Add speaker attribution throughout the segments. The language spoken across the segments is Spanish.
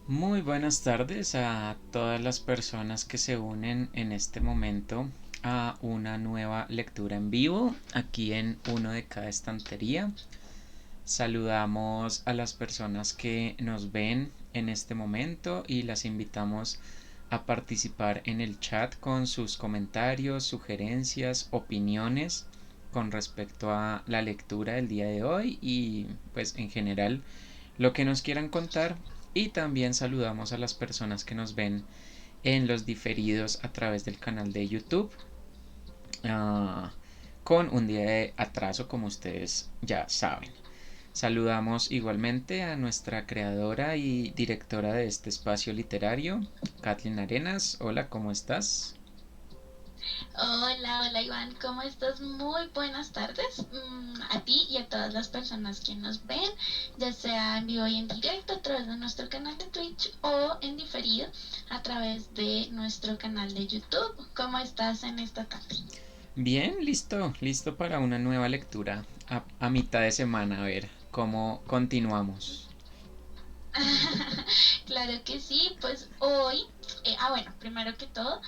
Speaker 1: Muy buenas tardes a todas las personas que se unen en este momento a una nueva lectura en vivo aquí en Uno de cada estantería. Saludamos a las personas que nos ven en este momento y las invitamos a participar en el chat con sus comentarios, sugerencias, opiniones con respecto a la lectura del día de hoy y pues en general lo que nos quieran contar. Y también saludamos a las personas que nos ven en los diferidos a través del canal de YouTube, ah, con un día de atraso como ustedes ya saben. Saludamos igualmente a nuestra creadora y directora de este espacio literario, Kathleen Arenas. Hola, ¿cómo estás?
Speaker 2: Hola, hola Iván, ¿cómo estás? Muy buenas tardes a ti y a todas las personas que nos ven, ya sea en vivo y en directo a través de nuestro canal de Twitch o en diferido a través de nuestro canal de YouTube. ¿Cómo estás en esta tarde?
Speaker 1: Bien, listo, listo para una nueva lectura a mitad de semana, a ver cómo continuamos.
Speaker 2: Claro que sí, pues hoy, bueno, primero que todo,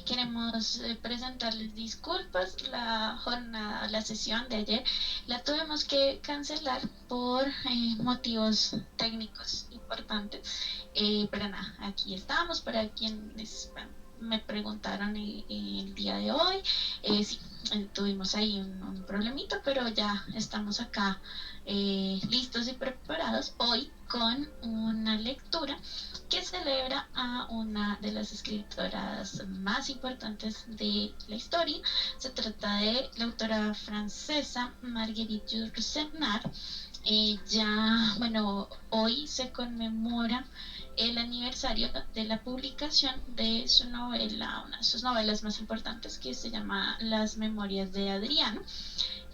Speaker 2: queremos presentarles disculpas. La jornada, la sesión de ayer la tuvimos que cancelar por motivos técnicos importantes. Pero nada, aquí estamos para quienes me preguntaron el día de hoy. Sí, tuvimos ahí un problemito, pero ya estamos acá listos y preparados hoy con una lectura que celebra a una de las escritoras más importantes de la historia. Se trata de la autora francesa Marguerite Yourcenar. Bueno, hoy se conmemora el aniversario de la publicación de su novela, una de sus novelas más importantes, que se llama Las Memorias de Adriano,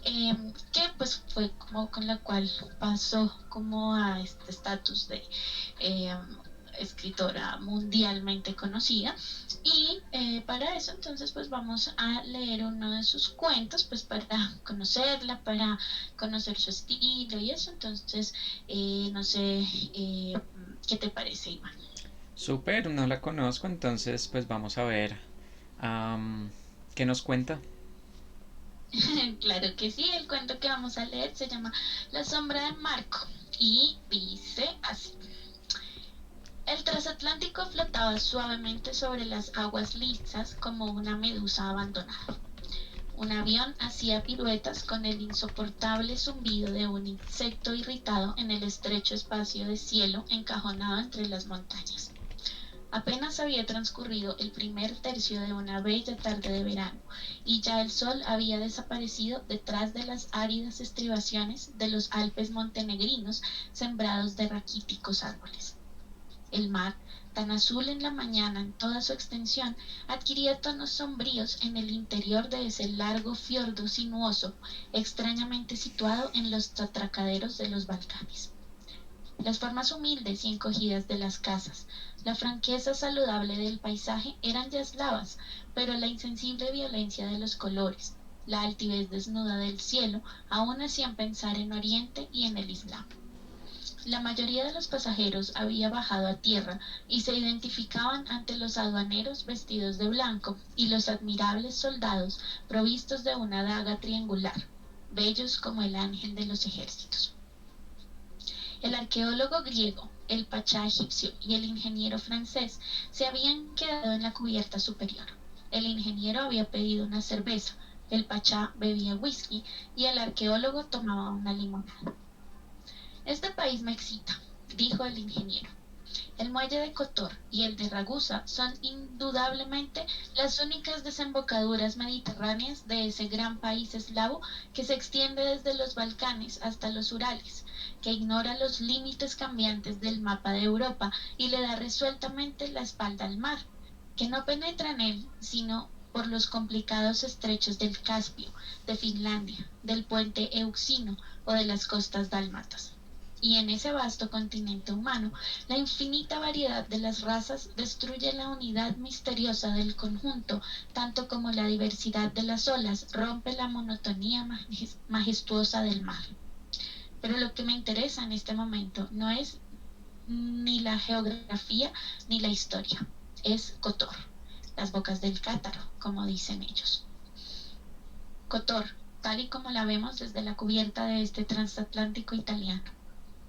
Speaker 2: que pues fue como con la cual pasó como a este estatus de eh, escritora mundialmente conocida. Y para eso entonces pues vamos a leer uno de sus cuentos, pues para conocerla, para conocer su estilo y eso. Entonces no sé, qué te parece, Iván.
Speaker 1: Súper, no la conozco, entonces pues vamos a ver um, qué nos cuenta.
Speaker 2: Claro que sí, el cuento que vamos a leer se llama La sombra de Marco y dice así. El transatlántico flotaba suavemente sobre las aguas lisas como una medusa abandonada. Un avión hacía piruetas con el insoportable zumbido de un insecto irritado en el estrecho espacio de cielo encajonado entre las montañas. Apenas había transcurrido el primer tercio de una bella tarde de verano, y ya el sol había desaparecido detrás de las áridas estribaciones de los Alpes montenegrinos sembrados de raquíticos árboles. El mar, tan azul en la mañana en toda su extensión, adquiría tonos sombríos en el interior de ese largo fiordo sinuoso, extrañamente situado en los atracaderos de los Balcanes. Las formas humildes y encogidas de las casas, la franqueza saludable del paisaje eran ya eslavas, pero la insensible violencia de los colores, la altivez desnuda del cielo, aún hacían pensar en Oriente y en el Islam. La mayoría de los pasajeros había bajado a tierra y se identificaban ante los aduaneros vestidos de blanco y los admirables soldados provistos de una daga triangular, bellos como el ángel de los ejércitos. El arqueólogo griego, el pachá egipcio y el ingeniero francés se habían quedado en la cubierta superior. El ingeniero había pedido una cerveza, el pachá bebía whisky y el arqueólogo tomaba una limonada. Este país me excita, dijo el ingeniero. El muelle de Kotor y el de Ragusa son indudablemente las únicas desembocaduras mediterráneas de ese gran país eslavo que se extiende desde los Balcanes hasta los Urales, que ignora los límites cambiantes del mapa de Europa y le da resueltamente la espalda al mar, que no penetra en él, sino por los complicados estrechos del Caspio, de Finlandia, del puente Euxino o de las costas dálmatas. Y en ese vasto continente humano, la infinita variedad de las razas destruye la unidad misteriosa del conjunto, tanto como la diversidad de las olas rompe la monotonía majestuosa del mar. Pero lo que me interesa en este momento no es ni la geografía ni la historia. Es Kotor, las bocas del Cátaro, como dicen ellos. Kotor, tal y como la vemos desde la cubierta de este transatlántico italiano.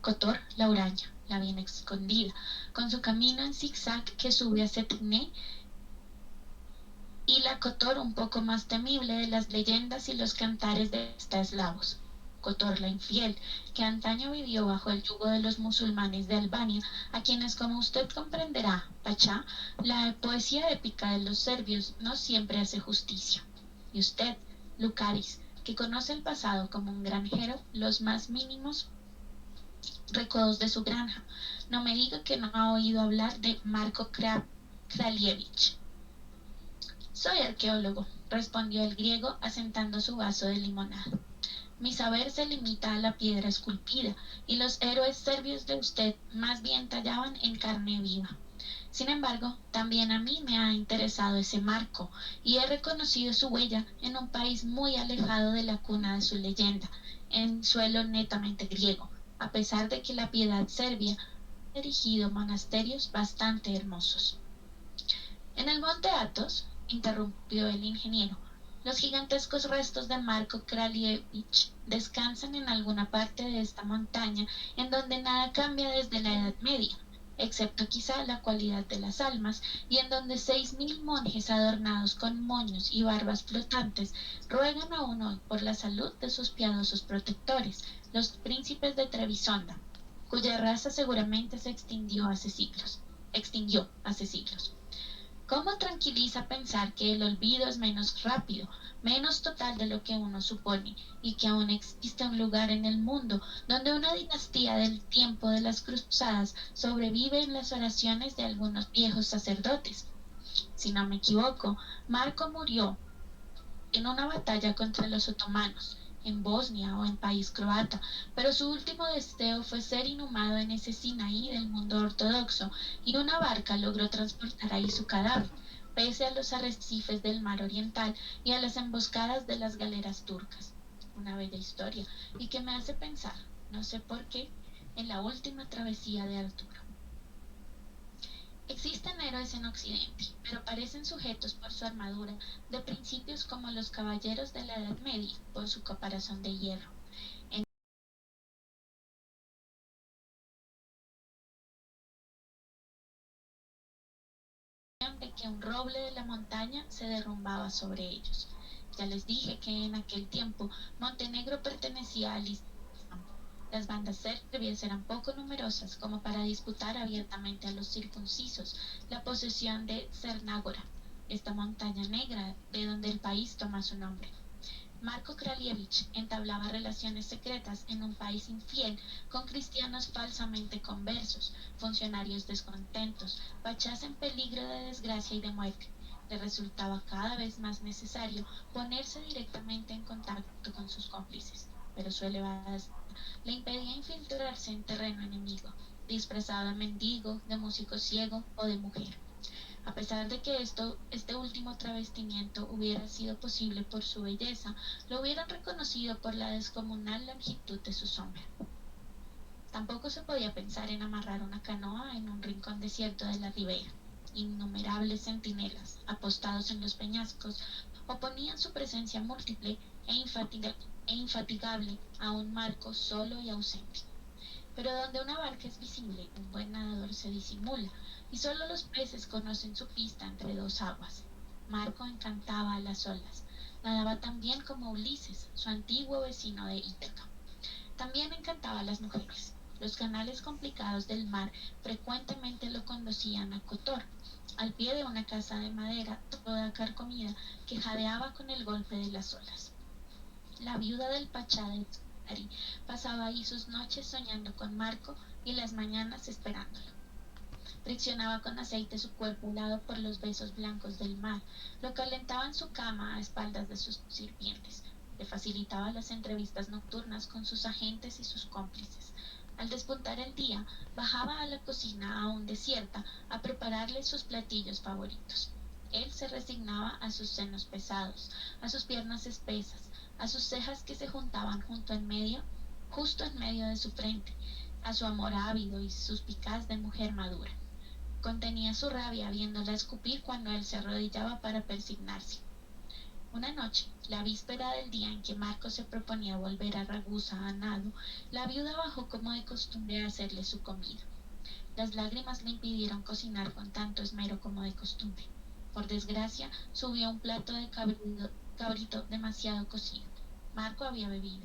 Speaker 2: Kotor, la huraña, la bien escondida, con su camino en zigzag que sube a Setné, y la Kotor un poco más temible de las leyendas y los cantares de eslavos. Kotor la infiel, que antaño vivió bajo el yugo de los musulmanes de Albania, a quienes, como usted comprenderá, Pachá, la poesía épica de los serbios no siempre hace justicia. Y usted, Lucaris, que conoce el pasado como un granjero, los más mínimos recodos de su granja, no me diga que no ha oído hablar de Marco Kralievich. Soy arqueólogo, respondió el griego asentando su vaso de limonada. Mi saber se limita a la piedra esculpida, y los héroes serbios de usted más bien tallaban en carne viva. Sin embargo, también a mí me ha interesado ese Marco, y he reconocido su huella en un país muy alejado de la cuna de su leyenda, en suelo netamente griego, a pesar de que la piedad serbia ha erigido monasterios bastante hermosos. En el monte Athos, interrumpió el ingeniero, los gigantescos restos de Marco Kralievich descansan en alguna parte de esta montaña en donde nada cambia desde la Edad Media, excepto quizá la cualidad de las almas, y en donde 6000 monjes adornados con moños y barbas flotantes ruegan aún hoy por la salud de sus piadosos protectores, los príncipes de Trebisonda, cuya raza seguramente se extinguió hace siglos. ¿Cómo tranquiliza pensar que el olvido es menos rápido, menos total de lo que uno supone, y que aún existe un lugar en el mundo donde una dinastía del tiempo de las cruzadas sobrevive en las oraciones de algunos viejos sacerdotes? Si no me equivoco, Marco murió en una batalla contra los otomanos, en Bosnia o en país croata, pero su último deseo fue ser inhumado en ese Sinaí del mundo ortodoxo, y una barca logró transportar ahí su cadáver, pese a los arrecifes del mar oriental y a las emboscadas de las galeras turcas. Una bella historia, y que me hace pensar, no sé por qué, en la última travesía de Arturo. Existen héroes en Occidente, pero parecen sujetos por su armadura de principios como los caballeros de la Edad Media, por su caparazón de hierro, en de que un roble de la montaña se derrumbaba sobre ellos. Ya les dije que en aquel tiempo Montenegro pertenecía al Islam. Las bandas serbias eran poco numerosas como para disputar abiertamente a los circuncisos la posesión de Cernágora, esta montaña negra de donde el país toma su nombre. Marco Kralievich entablaba relaciones secretas en un país infiel con cristianos falsamente conversos, funcionarios descontentos, pachás en peligro de desgracia y de muerte. Le resultaba cada vez más necesario ponerse directamente en contacto con sus cómplices, pero su elevada le impedía infiltrarse en terreno enemigo, disfrazado de mendigo, de músico ciego o de mujer. A pesar de que este último travestimiento hubiera sido posible por su belleza, lo hubieran reconocido por la descomunal longitud de su sombra. Tampoco se podía pensar en amarrar una canoa en un rincón desierto de la ribera. Innumerables centinelas, apostados en los peñascos, oponían su presencia múltiple e infatigable a un Marco solo y ausente. Pero donde una barca es visible, un buen nadador se disimula, y solo los peces conocen su pista entre dos aguas. Marco encantaba a las olas. Nadaba tan bien como Ulises, su antiguo vecino de Ítaca. También encantaba a las mujeres. Los canales complicados del mar frecuentemente lo conducían a Kotor, al pie de una casa de madera toda carcomida que jadeaba con el golpe de las olas. La viuda del pachá de Tzari pasaba ahí sus noches soñando con Marco y las mañanas esperándolo. Friccionaba con aceite su cuerpo helado por los besos blancos del mar, lo calentaba en su cama a espaldas de sus sirvientes, le facilitaba las entrevistas nocturnas con sus agentes y sus cómplices. Al despuntar el día, bajaba a la cocina aún desierta a prepararle sus platillos favoritos. Él se resignaba a sus senos pesados, a sus piernas espesas, a sus cejas que se juntaban justo en medio de su frente, a su amor ávido y suspicaz de mujer madura. Contenía su rabia viéndola escupir cuando él se arrodillaba para persignarse. Una noche, la víspera del día en que Marco se proponía volver a Ragusa a nado, la viuda bajó como de costumbre a hacerle su comida. Las lágrimas le impidieron cocinar con tanto esmero como de costumbre. Por desgracia, subió un plato de cabrito demasiado cocido. Marco había bebido.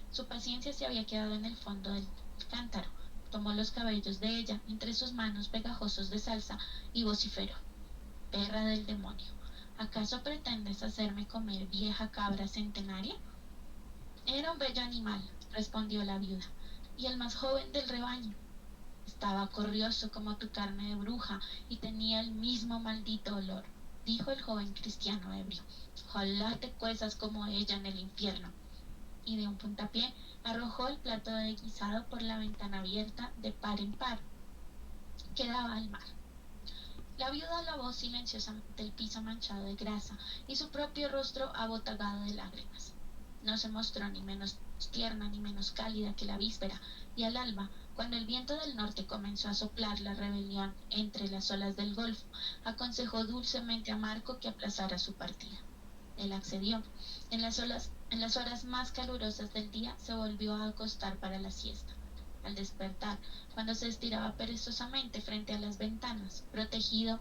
Speaker 2: Su paciencia se había quedado en el fondo del cántaro. Tomó los cabellos de ella entre sus manos pegajosos de salsa y vociferó: perra del demonio, ¿acaso pretendes hacerme comer vieja cabra centenaria? Era un bello animal, respondió la viuda, y el más joven del rebaño. Estaba corrioso como tu carne de bruja y tenía el mismo maldito olor, dijo el joven cristiano ebrio. Ojalá te cuezas como ella en el infierno. Y de un puntapié arrojó el plato de guisado por la ventana abierta de par en par que daba al mar. La viuda lavó silenciosamente el piso manchado de grasa y su propio rostro abotagado de lágrimas. No se mostró ni menos tierna ni menos cálida que la víspera, y al alba, cuando el viento del norte comenzó a soplar la rebelión entre las olas del Golfo, aconsejó dulcemente a Marco que aplazara su partida. Él accedió. En las horas más calurosas del día se volvió a acostar para la siesta. Al despertar, cuando se estiraba perezosamente frente a las ventanas, protegido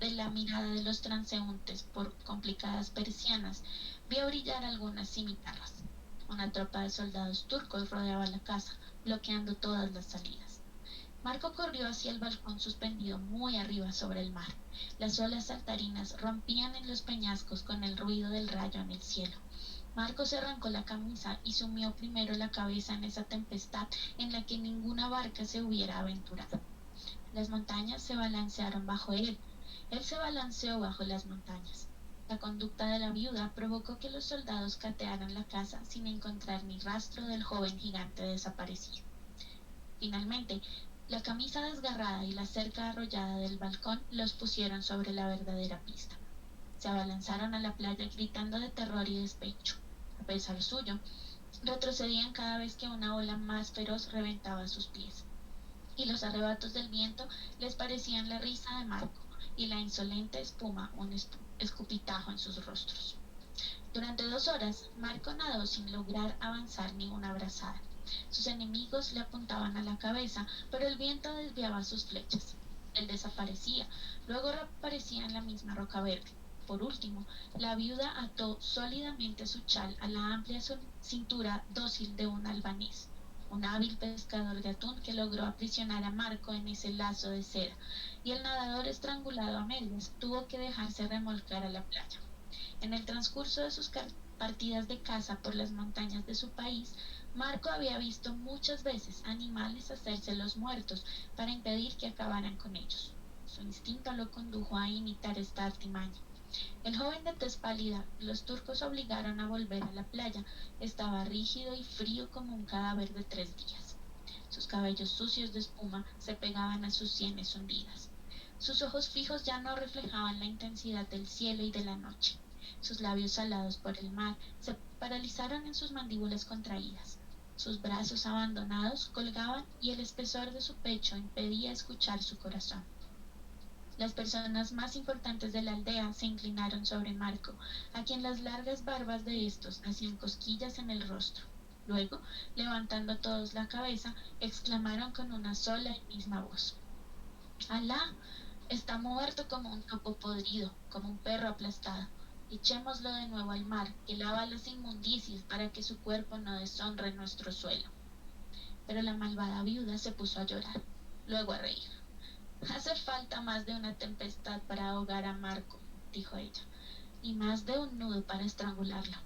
Speaker 2: de la mirada de los transeúntes por complicadas persianas, vio brillar algunas cimitarras. Una tropa de soldados turcos rodeaba la casa, bloqueando todas las salidas. Marco corrió hacia el balcón suspendido muy arriba sobre el mar. Las olas saltarinas rompían en los peñascos con el ruido del rayo en el cielo. Marco se arrancó la camisa y sumió primero la cabeza en esa tempestad en la que ninguna barca se hubiera aventurado. Las montañas se balancearon bajo él. Él se balanceó bajo las montañas. La conducta de la viuda provocó que los soldados catearan la casa sin encontrar ni rastro del joven gigante desaparecido. Finalmente, la camisa desgarrada y la cerca arrollada del balcón los pusieron sobre la verdadera pista. Se abalanzaron a la playa gritando de terror y despecho. A pesar suyo, retrocedían cada vez que una ola más feroz reventaba sus pies, y los arrebatos del viento les parecían la risa de Marco y la insolente espuma un escupitajo en sus rostros. Durante 2 horas, Marco nadó sin lograr avanzar ni una brazada. Sus enemigos le apuntaban a la cabeza, pero el viento desviaba sus flechas. Él desaparecía, luego reaparecía en la misma roca verde. Por último, la viuda ató sólidamente su chal a la amplia cintura dócil de un albanés, un hábil pescador de atún que logró aprisionar a Marco en ese lazo de seda, y el nadador, estrangulado a medias, tuvo que dejarse remolcar a la playa. En el transcurso de sus partidas de caza por las montañas de su país, Marco había visto muchas veces animales hacerse los muertos para impedir que acabaran con ellos. Su instinto lo condujo a imitar esta artimaña. El joven de tez pálida, los turcos obligaron a volver a la playa. Estaba rígido y frío como un cadáver de 3 días. Sus cabellos sucios de espuma se pegaban a sus sienes hundidas. Sus ojos fijos ya no reflejaban la intensidad del cielo y de la noche. Sus labios salados por el mar se paralizaron en sus mandíbulas contraídas. Sus brazos abandonados colgaban y el espesor de su pecho impedía escuchar su corazón. Las personas más importantes de la aldea se inclinaron sobre Marco, a quien las largas barbas de estos hacían cosquillas en el rostro. Luego, levantando todos la cabeza, exclamaron con una sola y misma voz: «Alá, está muerto como un topo podrido, como un perro aplastado. Echémoslo de nuevo al mar, que lava las inmundicias para que su cuerpo no deshonre nuestro suelo». Pero la malvada viuda se puso a llorar, luego a reír. «Hace falta más de una tempestad para ahogar a Marco», dijo ella, «y más de un nudo para estrangularlo.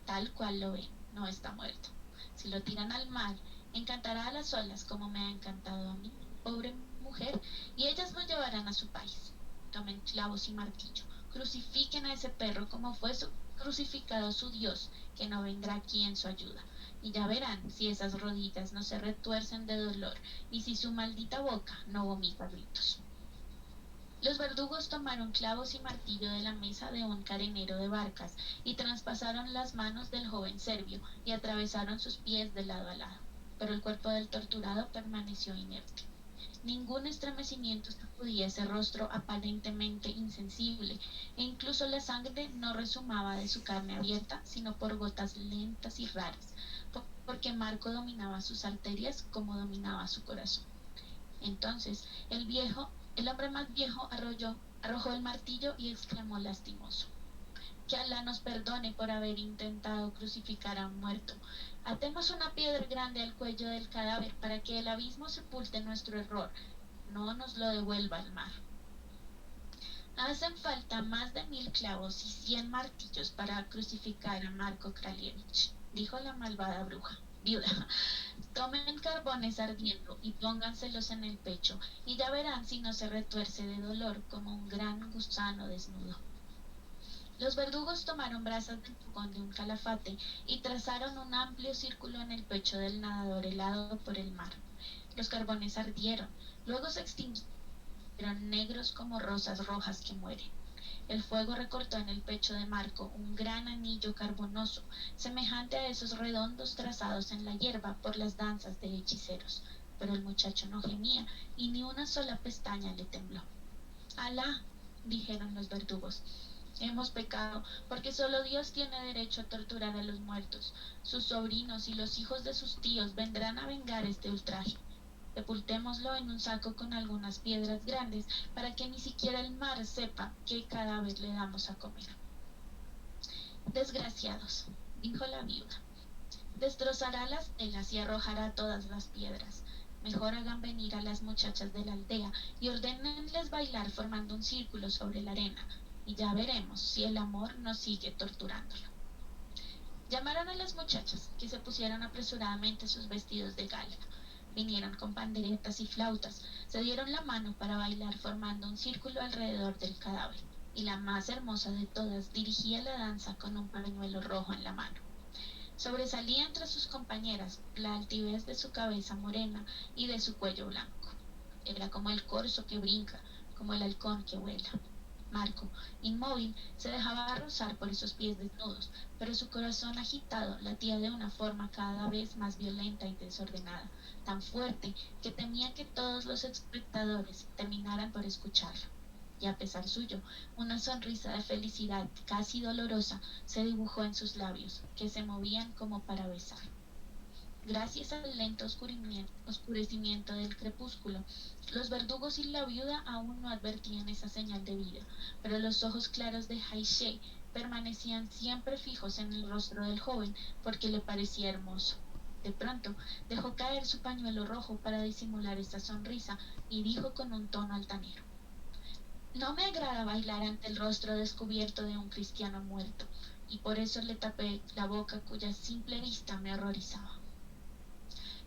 Speaker 2: Tal cual lo ve, no está muerto. Si lo tiran al mar, encantará a las olas como me ha encantado a mí, pobre mujer, y ellas lo llevarán a su país. Tomen clavos y martillo, crucifiquen a ese perro como fue crucificado su Dios, que no vendrá aquí en su ayuda, y ya verán si esas rodillas no se retuercen de dolor y si su maldita boca no vomita gritos». Los verdugos tomaron clavos y martillo de la mesa de un carenero de barcas y traspasaron las manos del joven serbio y atravesaron sus pies de lado a lado. pero el cuerpo del torturado permaneció inerte. Ningún estremecimiento sacudía ese rostro aparentemente insensible, e incluso la sangre no resumaba de su carne abierta, sino por gotas lentas y raras, porque Marco dominaba sus arterias como dominaba su corazón. Entonces el hombre más viejo arrojó el martillo y exclamó lastimoso: que Alá nos perdone por haber intentado crucificar a un muerto. Atemos una piedra grande al cuello del cadáver para que el abismo sepulte nuestro error, no nos lo devuelva el mar. Hacen falta más de 1000 clavos y 100 martillos para crucificar a Marco Kralievich, dijo la malvada viuda. Tomen carbones ardiendo y pónganselos en el pecho, y ya verán si no se retuerce de dolor como un gran gusano desnudo. Los verdugos tomaron brasas del fogón de un calafate y trazaron un amplio círculo en el pecho del nadador helado por el mar. Los carbones ardieron, luego se extinguieron negros como rosas rojas que mueren. El fuego recortó en el pecho de Marco un gran anillo carbonoso, semejante a esos redondos trazados en la hierba por las danzas de hechiceros. Pero el muchacho no gemía y ni una sola pestaña le tembló. Alá, dijeron los verdugos, hemos pecado, porque solo Dios tiene derecho a torturar a los muertos. Sus sobrinos y los hijos de sus tíos vendrán a vengar este ultraje. Sepultémoslo en un saco con algunas piedras grandes, para que ni siquiera el mar sepa qué cadáver le damos a comer. Desgraciados, dijo la viuda, destrozará las telas y arrojará todas las piedras. Mejor hagan venir a las muchachas de la aldea y ordénenles bailar formando un círculo sobre la arena, y ya veremos si el amor no sigue torturándolo. Llamaron a las muchachas, que se pusieron apresuradamente sus vestidos de gala. Vinieron con panderetas y flautas, se dieron la mano para bailar formando un círculo alrededor del cadáver, y la más hermosa de todas dirigía la danza con un pañuelo rojo en la mano. Sobresalía entre sus compañeras la altivez de su cabeza morena y de su cuello blanco. Era como el corzo que brinca, como el halcón que vuela. Marco, inmóvil, se dejaba rozar por esos pies desnudos, pero su corazón agitado latía de una forma cada vez más violenta y desordenada, tan fuerte que temía que todos los espectadores terminaran por escucharlo. Y a pesar suyo, una sonrisa de felicidad casi dolorosa se dibujó en sus labios, que se movían como para besar. Gracias al lento oscurecimiento del crepúsculo, los verdugos y la viuda aún no advertían esa señal de vida, pero los ojos claros de Haishé permanecían siempre fijos en el rostro del joven porque le parecía hermoso. De pronto dejó caer su pañuelo rojo para disimular esa sonrisa y dijo con un tono altanero: no me agrada bailar ante el rostro descubierto de un cristiano muerto, y por eso le tapé la boca cuya simple vista me horrorizaba.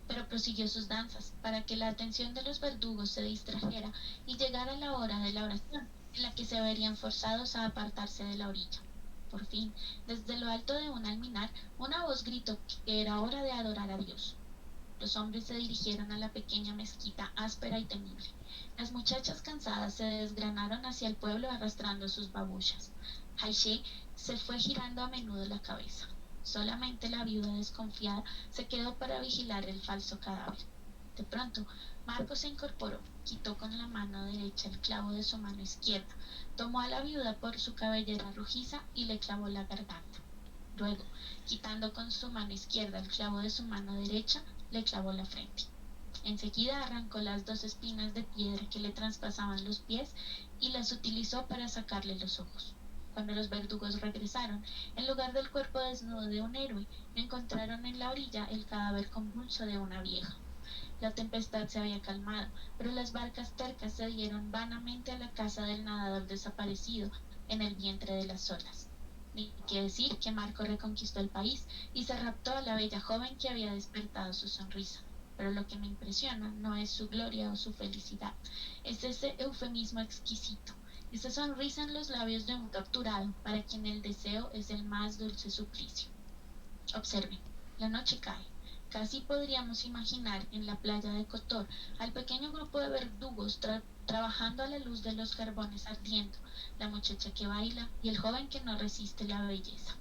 Speaker 2: Pero prosiguió sus danzas, para que la atención de los verdugos se distrajera y llegara la hora de la oración, en la que se verían forzados a apartarse de la orilla. Por fin, desde lo alto de un alminar, una voz gritó que era hora de adorar a Dios. Los hombres se dirigieron a la pequeña mezquita áspera y temible. Las muchachas cansadas se desgranaron hacia el pueblo arrastrando sus babullas. Haishé se fue girando a menudo la cabeza. Solamente la viuda desconfiada se quedó para vigilar el falso cadáver. De pronto, Marco se incorporó, quitó con la mano derecha el clavo de su mano izquierda, tomó a la viuda por su cabellera rojiza y le clavó la garganta. Luego, quitando con su mano izquierda el clavo de su mano derecha, le clavó la frente. Enseguida arrancó las 2 espinas de piedra que le traspasaban los pies y las utilizó para sacarle los ojos. Cuando los verdugos regresaron, en lugar del cuerpo desnudo de un héroe, encontraron en la orilla el cadáver convulso de una vieja. La tempestad se había calmado, pero las barcas tercas se dieron vanamente a la casa del nadador desaparecido en el vientre de las olas. Ni que decir que Marco reconquistó el país y se raptó a la bella joven que había despertado su sonrisa. Pero lo que me impresiona no es su gloria o su felicidad, es ese eufemismo exquisito, esa sonrisa en los labios de un torturado para quien el deseo es el más dulce suplicio. Observen, la noche cae. Casi podríamos imaginar en la playa de Kotor al pequeño grupo de verdugos trabajando a la luz de los carbones ardiendo, la muchacha que baila y el joven que no resiste la belleza.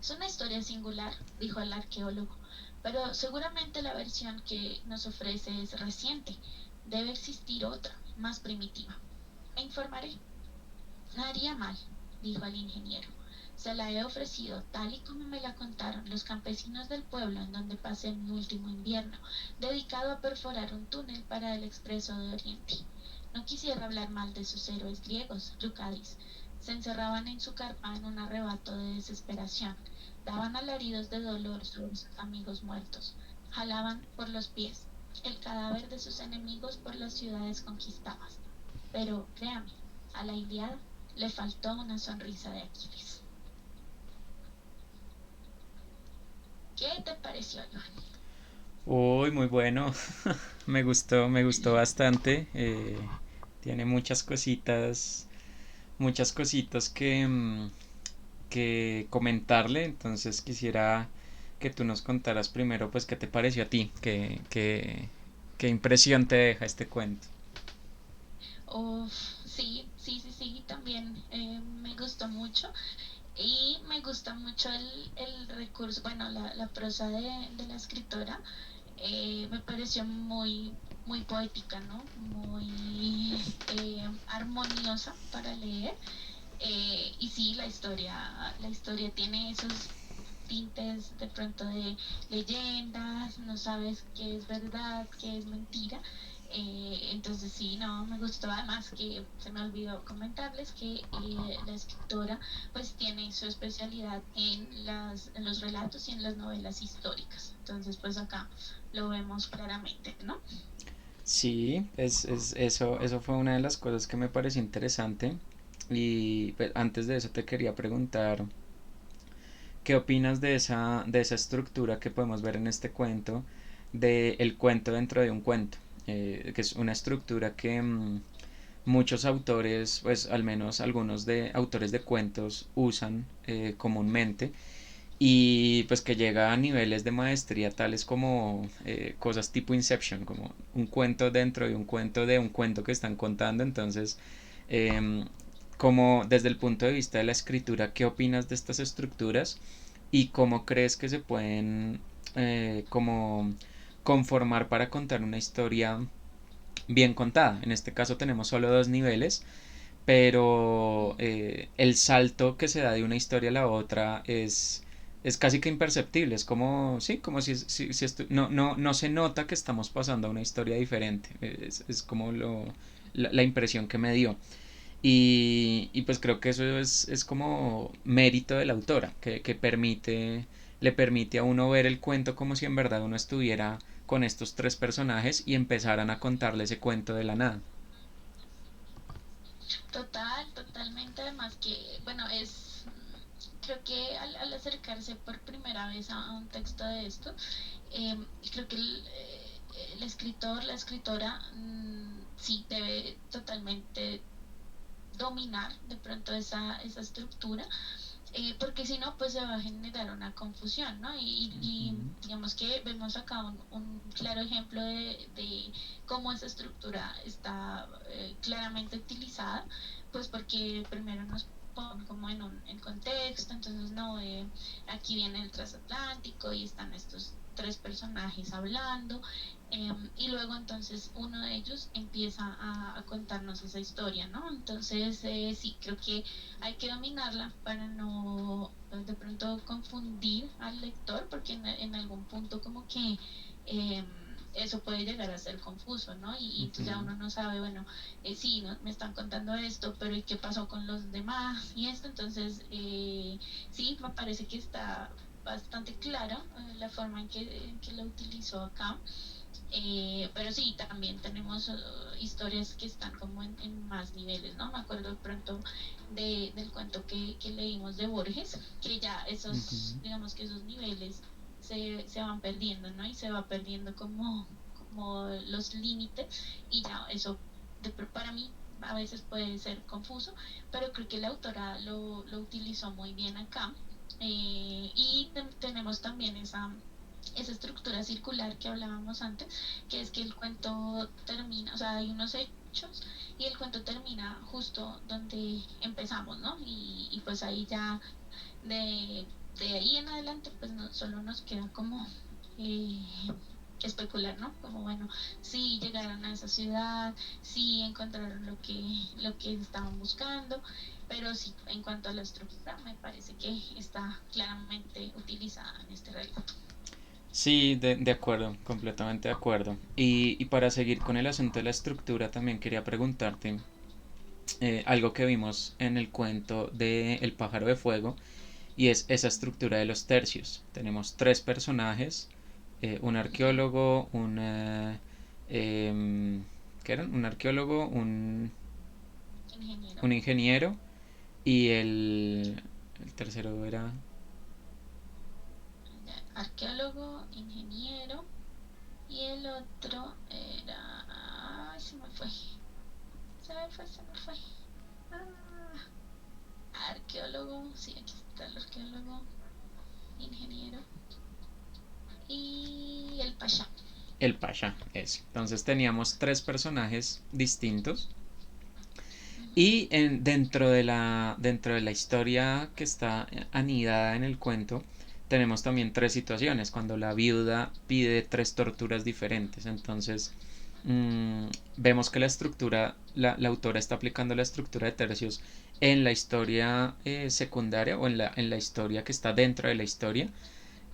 Speaker 2: Es una historia singular, dijo el arqueólogo, pero seguramente la versión que nos ofrece es reciente. Debe existir otra, más primitiva. Me informaré. No haría mal, dijo el ingeniero. Se la he ofrecido tal y como me la contaron los campesinos del pueblo en donde pasé mi último invierno, dedicado a perforar un túnel para el expreso de Oriente. No quisiera hablar mal de sus héroes griegos, Lucadis. Se encerraban en su carpa en un arrebato de desesperación. Daban alaridos de dolor sobre sus amigos muertos. Jalaban por los pies el cadáver de sus enemigos por las ciudades conquistadas. Pero, créame, a la Iliada le faltó una sonrisa de Aquiles. ¿Qué te pareció, Joan?
Speaker 1: Uy, muy bueno. Me gustó bastante. Tiene muchas cositas que comentarle. Entonces quisiera que tú nos contaras primero, pues, qué te pareció a ti, qué impresión te deja este cuento.
Speaker 2: Uf, sí, sí, sí, sí, también me gustó mucho. Y me gusta mucho el recurso, bueno, la prosa de la escritora. Me pareció muy, muy poética, ¿no? Muy armoniosa para leer. Y sí, la historia tiene esos tintes de pronto de leyendas, no sabes qué es verdad, qué es mentira. Entonces sí, no, me gustó además que se me olvidó comentarles que la escritora pues tiene su especialidad en los relatos y en las novelas históricas. Entonces pues acá lo vemos claramente, ¿no?
Speaker 1: Sí, eso fue una de las cosas que me pareció interesante. Y pues, antes de eso te quería preguntar, ¿qué opinas de esa estructura que podemos ver en este cuento, de el cuento dentro de un cuento? Que es una estructura que muchos autores, pues al menos algunos de autores de cuentos usan comúnmente y pues que llega a niveles de maestría tales como cosas tipo Inception, como un cuento dentro de un cuento que están contando. Entonces, eh, como desde el punto de vista de la escritura, ¿qué opinas de estas estructuras y cómo crees que se pueden como conformar para contar una historia bien contada? En este caso tenemos solo dos niveles, pero
Speaker 2: Mm.
Speaker 1: el salto que se da de una historia a la otra es casi que imperceptible. Es como, sí, como si no se nota que estamos pasando a una historia diferente. Es como la impresión que me dio. Y pues creo que eso es como mérito de la autora, que le permite a uno ver el cuento como si en verdad uno estuviera con estos tres personajes y empezaran a contarle ese cuento de la nada.
Speaker 2: Totalmente, además que, bueno, creo que al acercarse por primera vez a un texto de esto, creo que el escritor, la escritora, sí debe totalmente dominar de pronto esa estructura, porque si no, pues se va a generar una confusión, ¿no? Y digamos que vemos acá un claro ejemplo de cómo esa estructura está claramente utilizada, pues porque primero nos ponen como en contexto, entonces no, aquí viene el transatlántico y están estos tres personajes hablando, y luego entonces uno de ellos empieza a contarnos esa historia, ¿no? Entonces sí, creo que hay que dominarla para no de pronto confundir al lector, porque en algún punto como que eh, eso puede llegar a ser confuso, ¿no? Y entonces ya
Speaker 1: Ujú.
Speaker 2: uno no sabe, bueno, sí, no, me están contando esto, pero ¿y qué pasó con los demás? Y esto, entonces sí, me parece que está bastante clara la forma en que lo utilizó acá. Pero sí, también tenemos historias que están como en más niveles, ¿no? Me acuerdo de pronto del cuento que leímos de Borges, que ya
Speaker 1: Ujú.
Speaker 2: esos, digamos que esos niveles se van perdiendo, ¿no? Y se va perdiendo como los límites y ya eso para mí a veces puede ser confuso, pero creo que la autora lo utilizó muy bien acá. Y tenemos también esa estructura circular que hablábamos antes, que es que el cuento termina, o sea, hay unos hechos y el cuento termina justo donde empezamos, ¿no? Y pues ahí ya de ahí en adelante, pues no, solo nos queda como eh, especular, ¿no? Como bueno, si llegaron a esa ciudad, si encontraron lo que estaban buscando, pero sí, en cuanto a la estructura, me parece que está claramente utilizada en este relato.
Speaker 1: Sí, de acuerdo, completamente de acuerdo. Y para seguir con el asunto de la estructura, también quería preguntarte algo que vimos en el cuento de El pájaro de fuego, y es esa estructura de los tercios. Tenemos tres personajes, un
Speaker 2: Ujú.
Speaker 1: arqueólogo, ¿qué eran? Un arqueólogo,
Speaker 2: Ingeniero,
Speaker 1: un ingeniero y el tercero era
Speaker 2: arqueólogo, ingeniero, y el otro era... Ay, se me fue, se me fue. Ah, arqueólogo, sí, aquí está el arqueólogo, ingeniero y el pasha.
Speaker 1: el Pasha. Eso. Entonces teníamos tres personajes distintos.
Speaker 2: Ujú.
Speaker 1: Y dentro de la historia que está anidada en el cuento, tenemos también tres situaciones. Cuando la viuda pide tres torturas diferentes. Entonces, mmm, vemos que la autora está aplicando la estructura de tercios en la historia secundaria o en la historia que está dentro de la historia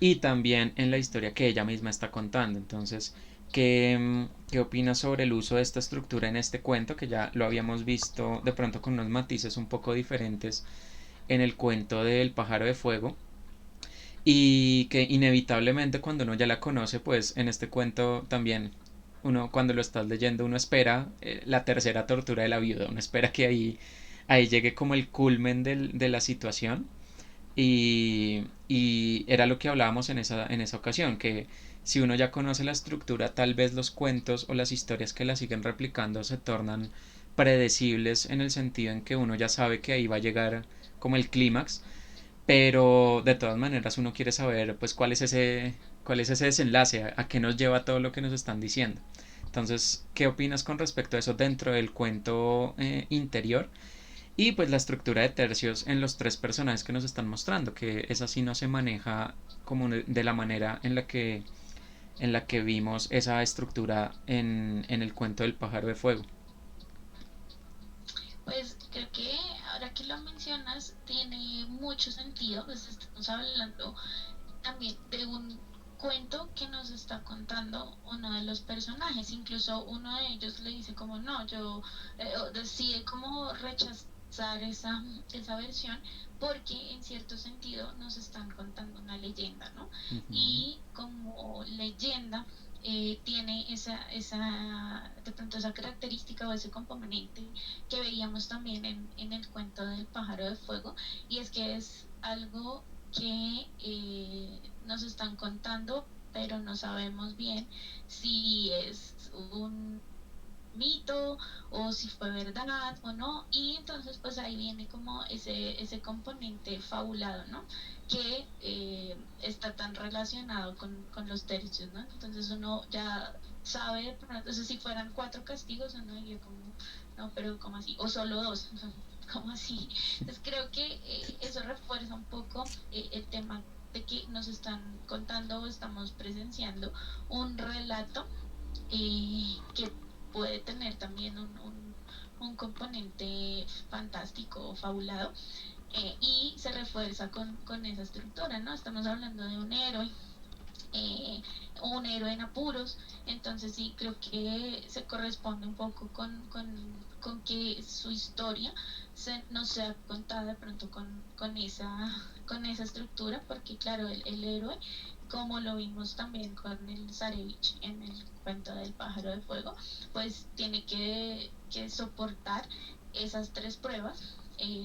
Speaker 1: y también en la historia que ella misma está contando. Entonces, ¿qué opinas sobre el uso de esta estructura en este cuento? Que ya lo habíamos visto de pronto con unos matices un poco diferentes en el cuento del pájaro de fuego. Y que inevitablemente cuando uno ya la conoce, pues en este cuento también uno cuando lo estás leyendo uno espera la tercera tortura de la viuda, uno espera que ahí llegue como el culmen de la situación y era lo que hablábamos en esa ocasión, que si uno ya conoce la estructura, tal vez los cuentos o las historias que la siguen replicando se tornan predecibles en el sentido en que uno ya sabe que ahí va a llegar como el clímax, pero de todas maneras uno quiere saber pues cuál es ese desenlace, a qué nos lleva todo lo que nos están diciendo. Entonces, ¿qué opinas con respecto a eso dentro del cuento interior? Y pues la estructura de tercios en los tres personajes que nos están mostrando, que esa sí no se maneja como de la manera en la que vimos esa estructura en el cuento del pájaro de fuego.
Speaker 2: Pues creo que ahora que lo mencionas tiene mucho sentido, pues estamos hablando también de un cuento que nos está contando uno de los personajes, incluso uno de ellos le dice como no, yo decide como rechazar esa versión porque en cierto sentido nos están contando una leyenda, ¿no?
Speaker 1: Uh -huh.
Speaker 2: Y como leyenda tiene de pronto esa característica o ese componente que veíamos también en el cuento del pájaro de fuego, y es que es algo que nos están contando, pero no sabemos bien si es un mito o si fue verdad o no, y entonces pues ahí viene como ese componente fabulado, ¿no? Que está tan relacionado con los tercios, ¿no? Entonces uno ya sabe, entonces si fueran cuatro castigos, uno diría como, no, pero ¿cómo así? O solo dos, ¿cómo así? Entonces creo que eso refuerza un poco el tema de que nos están contando o estamos presenciando un relato que puede tener también un componente fantástico o fabulado, y se refuerza con esa estructura, ¿no? Estamos hablando de eh, un héroe en apuros, entonces sí creo que se corresponde un poco con que su historia no sea contada de pronto con esa estructura, porque claro, el héroe, como lo vimos también con el Zarevich en el cuento del pájaro de fuego, pues tiene que soportar esas tres pruebas,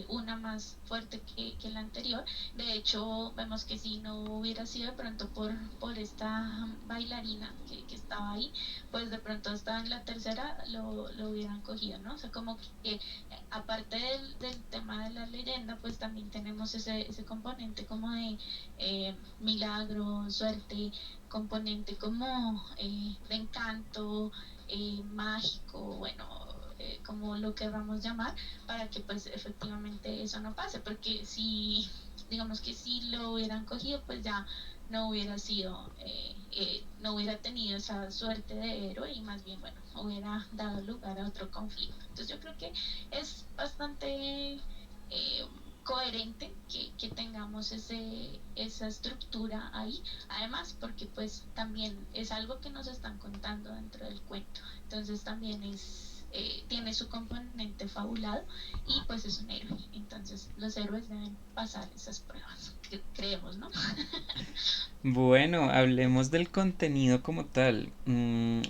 Speaker 2: una más fuerte que la anterior. De hecho, vemos que si no hubiera sido de pronto por esta bailarina que estaba ahí, pues de pronto hasta en la tercera lo hubieran cogido, ¿no? O sea, como que aparte del tema de la leyenda, pues también tenemos ese componente como de milagro, suerte, componente como de encanto, mágico, bueno, como lo querramos llamar, para que pues efectivamente eso no pase, porque si digamos que si lo hubieran cogido, pues ya no hubiera sido, no hubiera tenido esa suerte de héroe y más bien, bueno, hubiera dado lugar a otro conflicto. Entonces yo creo que es bastante eh, coherente que tengamos esa estructura ahí, además porque pues también es algo que nos están contando dentro del cuento, entonces también tiene su componente fabulado y pues es un héroe, entonces los héroes deben pasar esas pruebas, creemos, ¿no?
Speaker 1: Bueno, hablemos del contenido como tal.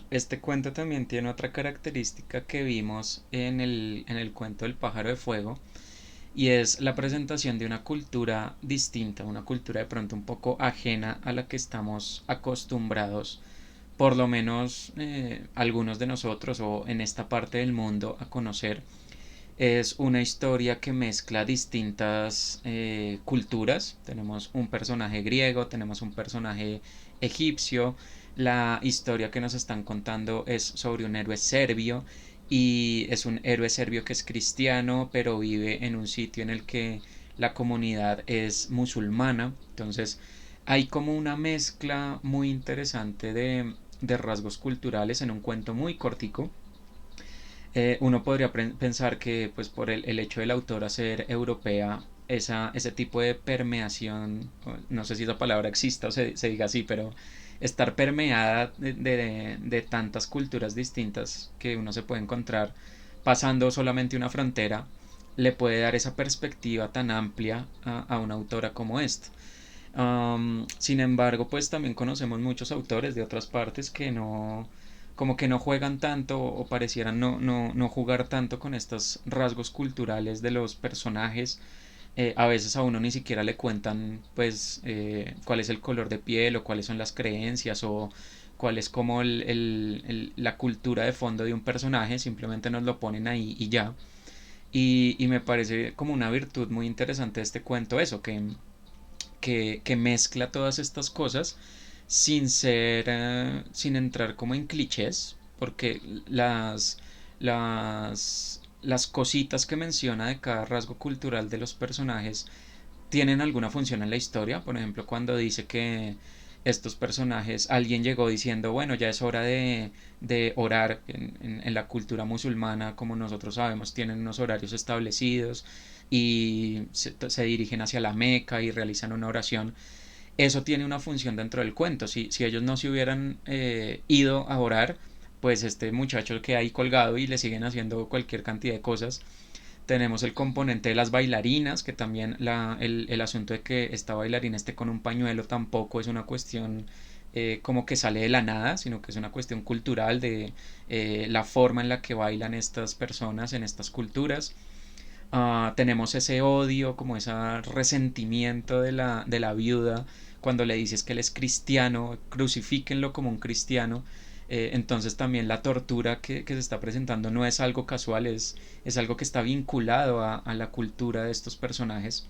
Speaker 1: Este cuento también tiene otra característica que vimos en el cuento del pájaro de fuego, y es la presentación de una cultura distinta, una cultura de pronto un poco ajena a la que estamos acostumbrados, por lo menos algunos de nosotros o en esta parte del mundo, a conocer. Es una historia que mezcla distintas culturas. Tenemos un personaje griego, tenemos un personaje egipcio. La historia que nos están contando es sobre un héroe serbio, y es un héroe serbio que es cristiano, pero vive en un sitio en el que la comunidad es musulmana. Entonces hay como una mezcla muy interesante de rasgos culturales en un cuento muy cortico. Uno podría pensar que pues por el hecho de la autora ser europea, ese tipo de permeación, no sé si esa palabra exista o se diga así, pero estar permeada de tantas culturas distintas que uno se puede encontrar pasando solamente una frontera, le puede dar esa perspectiva tan amplia a una autora como esta. Sin embargo, pues también conocemos muchos autores de otras partes que no, como que no juegan tanto o parecieran no jugar tanto con estos rasgos culturales de los personajes. A veces a uno ni siquiera le cuentan pues cuál es el color de piel o cuáles son las creencias o cuál es como la cultura de fondo de un personaje, simplemente nos lo ponen ahí y ya. Y me parece como una virtud muy interesante de este cuento eso, que mezcla todas estas cosas sin ser, sin entrar como en clichés, porque las cositas que menciona de cada rasgo cultural de los personajes tienen alguna función en la historia. Por ejemplo, cuando dice que estos personajes, alguien llegó diciendo, bueno, ya es hora de orar en la cultura musulmana, como nosotros sabemos, tienen unos horarios establecidos y se dirigen hacia la Meca y realizan una oración. Eso tiene una función dentro del cuento. Si ellos no se hubieran ido a orar, pues este muchacho que ahí colgado y le siguen haciendo cualquier cantidad de cosas. Tenemos el componente de las bailarinas, que también el asunto de que esta bailarina esté con un pañuelo tampoco es una cuestión como que sale de la nada, sino que es una cuestión cultural de la forma en la que bailan estas personas en estas culturas. Tenemos ese odio, como ese resentimiento de la viuda cuando le dices que él es cristiano, crucifíquenlo como un cristiano. Entonces también la tortura que se está presentando no es algo casual, es algo que está vinculado a la cultura de estos personajes.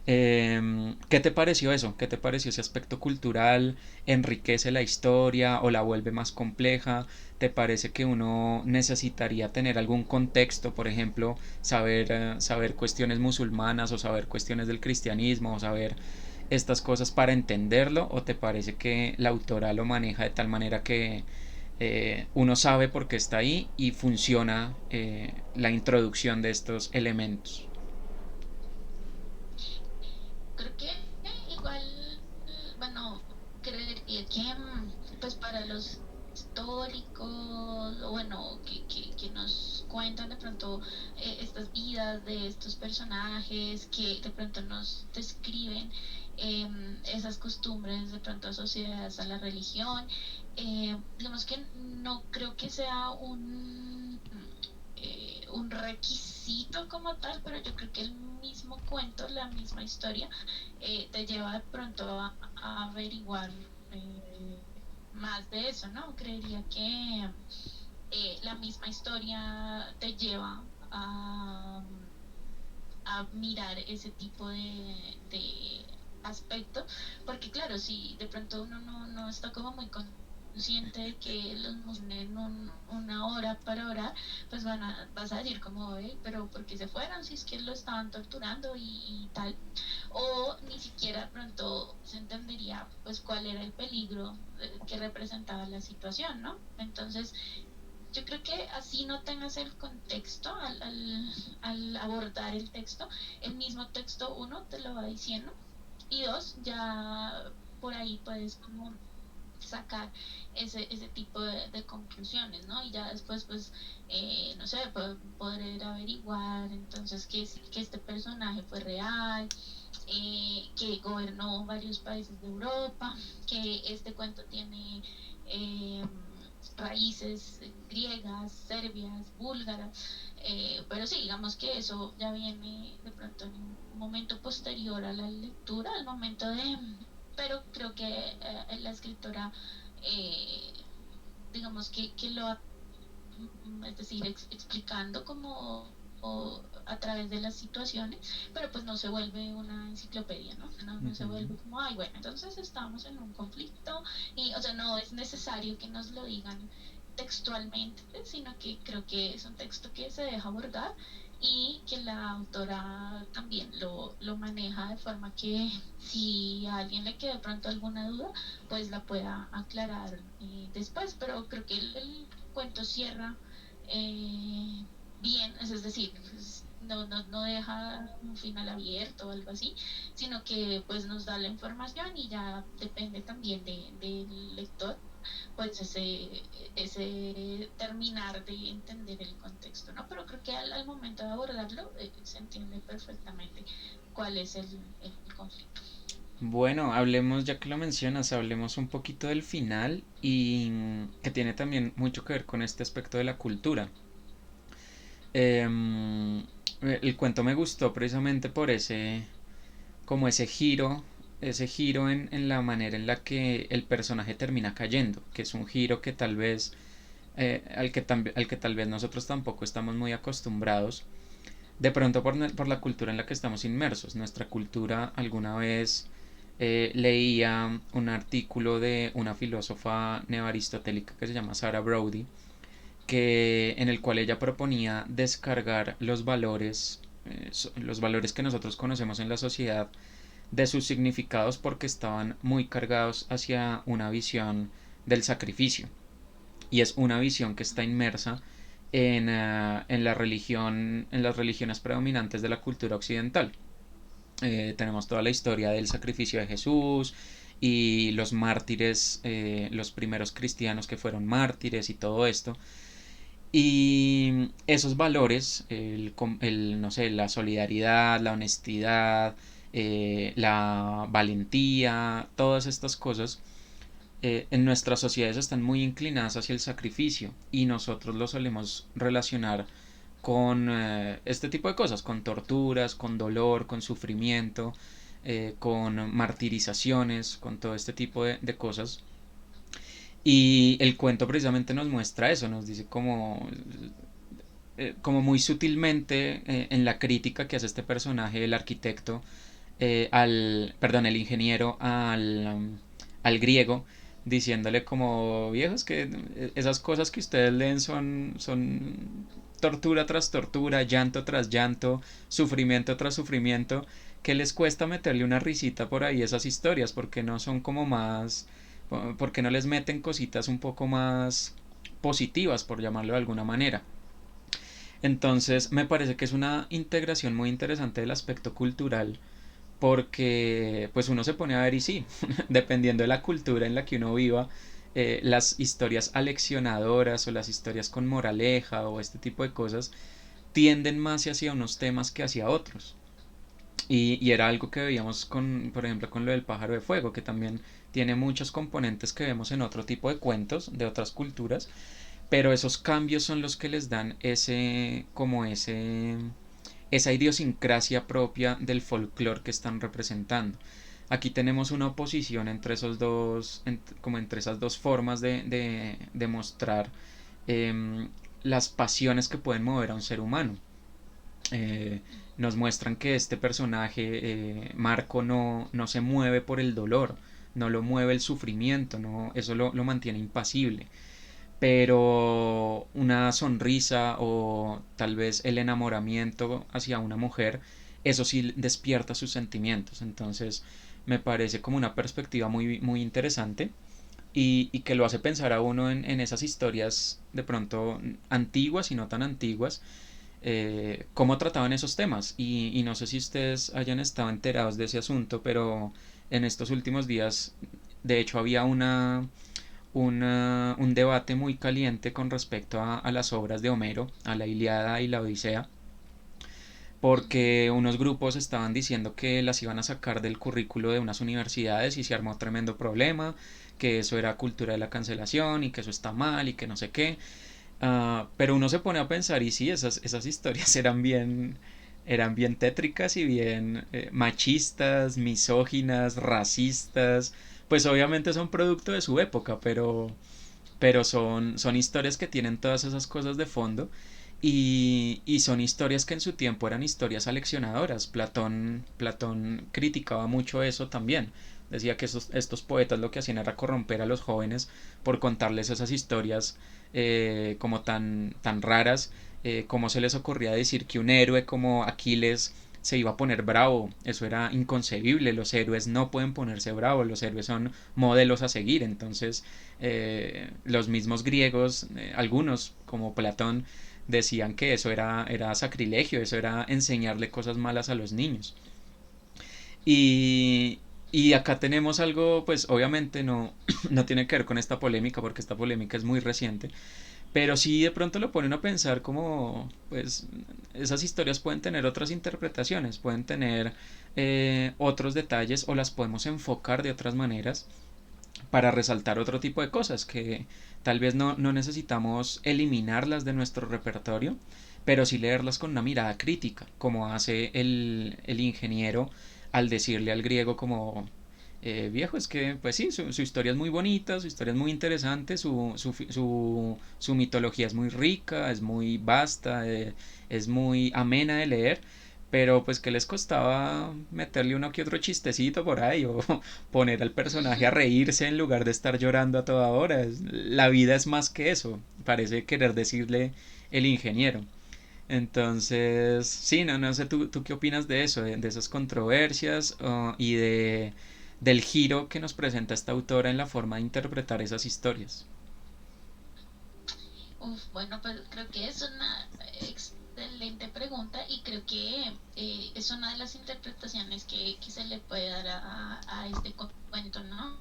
Speaker 1: ¿Qué te pareció eso? ¿Qué te pareció ese aspecto cultural? ¿Enriquece la historia o la vuelve más compleja? ¿Te parece que uno necesitaría tener algún contexto, por ejemplo, saber cuestiones musulmanas o saber cuestiones del cristianismo o saber estas cosas para entenderlo? ¿O te parece que la autora lo maneja de tal manera que uno sabe por qué está ahí y funciona la introducción de estos elementos?
Speaker 2: Creo que igual, bueno, creería que pues para los históricos, o bueno, que nos cuentan de pronto estas vidas de estos personajes, que de pronto nos describen esas costumbres de pronto asociadas a la religión, digamos que no creo que sea un requisito como tal, pero yo creo que el mismo cuento, la misma historia, te lleva de pronto a averiguar más de eso, ¿no? Creería que la misma historia te lleva a mirar ese tipo de aspecto, porque claro, si de pronto uno no está como muy contento consciente de que los musulmanes en una hora para orar, pues vas a decir como, pero ¿por qué se fueron? Si es que lo estaban torturando y tal. O ni siquiera pronto se entendería pues cuál era el peligro que representaba la situación, ¿no? Entonces, yo creo que así no tengas el contexto al abordar el texto, el mismo texto, uno, te lo va diciendo, y dos, ya por ahí puedes como sacar ese tipo de conclusiones, ¿no? Y ya después, pues, no sé, poder averiguar entonces que este personaje fue real, que gobernó varios países de Europa, que este cuento tiene eh, raíces griegas, serbias, búlgaras, pero sí, digamos que eso ya viene de pronto en un momento posterior a la lectura, al momento de... Pero creo que la escritora, eh, digamos que lo ha, es decir, explicando como o a través de las situaciones, pero pues no se vuelve una enciclopedia, ¿no? No se
Speaker 1: Ujú.
Speaker 2: vuelve como, ay, bueno, entonces estamos en un conflicto y, o sea, no es necesario que nos lo digan textualmente, sino que creo que es un texto que se deja abordar y que la autora también lo maneja de forma que si a alguien le queda de pronto alguna duda, pues la pueda aclarar después, pero creo que el cuento cierra eh, bien, es decir, pues, no deja un final abierto o algo así, sino que pues nos da la información y ya depende también del lector, pues ese terminar de entender el contexto, ¿no? Pero creo que al momento de abordarlo se entiende perfectamente cuál es el conflicto.
Speaker 1: Bueno, hablemos, ya que lo mencionas, hablemos un poquito del final y que tiene también mucho que ver con este aspecto de la cultura. Em, el cuento me gustó precisamente por como ese giro en la manera en la que el personaje termina cayendo, que es un giro que tal vez, al que tal vez nosotros tampoco estamos muy acostumbrados, de pronto por la cultura en la que estamos inmersos. Nuestra cultura alguna vez leía un artículo de una filósofa neoaristotélica que se llama Sarah Brody, en el cual ella proponía descargar los valores que nosotros conocemos en la sociedad de sus significados porque estaban muy cargados hacia una visión del sacrificio. Y es una visión que está inmersa en la religión, en las religiones predominantes de la cultura occidental. Tenemos toda la historia del sacrificio de Jesús y los mártires, los primeros cristianos que fueron mártires y todo esto. Y esos valores, no sé, la solidaridad, la honestidad, la valentía, todas estas cosas, en nuestras sociedades están muy inclinadas hacia el sacrificio y nosotros lo solemos relacionar con este tipo de cosas, con torturas, con dolor, con sufrimiento, con martirizaciones, con todo este tipo de cosas. Y el cuento precisamente nos muestra eso, nos dice como muy sutilmente en la crítica que hace este personaje, el arquitecto, perdón, el ingeniero al griego, diciéndole como viejos que esas cosas que ustedes leen son tortura tras tortura, llanto tras llanto, sufrimiento tras sufrimiento, que les cuesta meterle una risita por ahí a esas historias, porque no son como más, porque no les meten cositas un poco más positivas, por llamarlo de alguna manera. Entonces me parece que es una integración muy interesante del aspecto cultural porque pues uno se pone a ver y sí, dependiendo de la cultura en la que uno viva, las historias aleccionadoras o las historias con moraleja o este tipo de cosas tienden más hacia unos temas que hacia otros. Y era algo que veíamos con, por ejemplo, con lo del pájaro de fuego, que también tiene muchos componentes que vemos en otro tipo de cuentos de otras culturas, pero esos cambios son los que les dan esa idiosincrasia propia del folclore que están representando. Aquí tenemos una oposición entre esos dos, como entre esas dos formas de mostrar eh, las pasiones que pueden mover a un ser humano. Eh, Nos muestran que este personaje, Marco, no se mueve por el dolor, no lo mueve el sufrimiento, no, eso lo mantiene impasible. Pero una sonrisa o tal vez el enamoramiento hacia una mujer, eso sí despierta sus sentimientos. Entonces me parece como una perspectiva muy interesante y que lo hace pensar a uno en esas historias de pronto antiguas y no tan antiguas, cómo trataban esos temas. Y no sé si ustedes hayan estado enterados de ese asunto, pero en estos últimos días, de hecho, había un debate muy caliente con respecto a las obras de Homero, a la Iliada y la Odisea, porque unos grupos estaban diciendo que las iban a sacar del currículo de unas universidades y se armó tremendo problema, que eso era cultura de la cancelación y que eso está mal y que no sé qué. Pero uno se pone a pensar y sí, esas historias eran bien tétricas y bien machistas, misóginas, racistas. Pues obviamente son producto de su época, pero son historias que tienen todas esas cosas de fondo y son historias que en su tiempo eran historias aleccionadoras. Platón criticaba mucho eso también. Decía que estos poetas lo que hacían era corromper a los jóvenes por contarles esas historias como tan raras, como se les ocurría decir que un héroe como Aquiles se iba a poner bravo. Eso era inconcebible. Los héroes no pueden ponerse bravos. Los héroes son modelos a seguir. Entonces, los mismos griegos, algunos como Platón, decían que eso era sacrilegio, eso era enseñarle cosas malas a los niños. Y, y acá tenemos algo, pues obviamente no, no tiene que ver con esta polémica, porque esta polémica es muy reciente, pero sí de pronto lo ponen a pensar como, pues, esas historias pueden tener otras interpretaciones, pueden tener otros detalles o las podemos enfocar de otras maneras para resaltar otro tipo de cosas que tal vez no necesitamos eliminarlas de nuestro repertorio, pero sí leerlas con una mirada crítica, como hace el ingeniero al decirle al griego como viejo, es que pues sí, su historia es muy bonita, su historia es muy interesante, su mitología es muy rica, es muy vasta, es muy amena de leer, pero pues que les costaba meterle uno que otro chistecito por ahí o poner al personaje a reírse en lugar de estar llorando a toda hora. La vida es más que eso, parece querer decirle el ingeniero. Entonces, sí, no sé, ¿tú qué opinas de eso, de esas controversias y del giro que nos presenta esta autora en la forma de interpretar esas historias?
Speaker 2: Uf, bueno, pues creo que es una excelente pregunta y creo que es una de las interpretaciones que se le puede dar a este cuento, ¿no?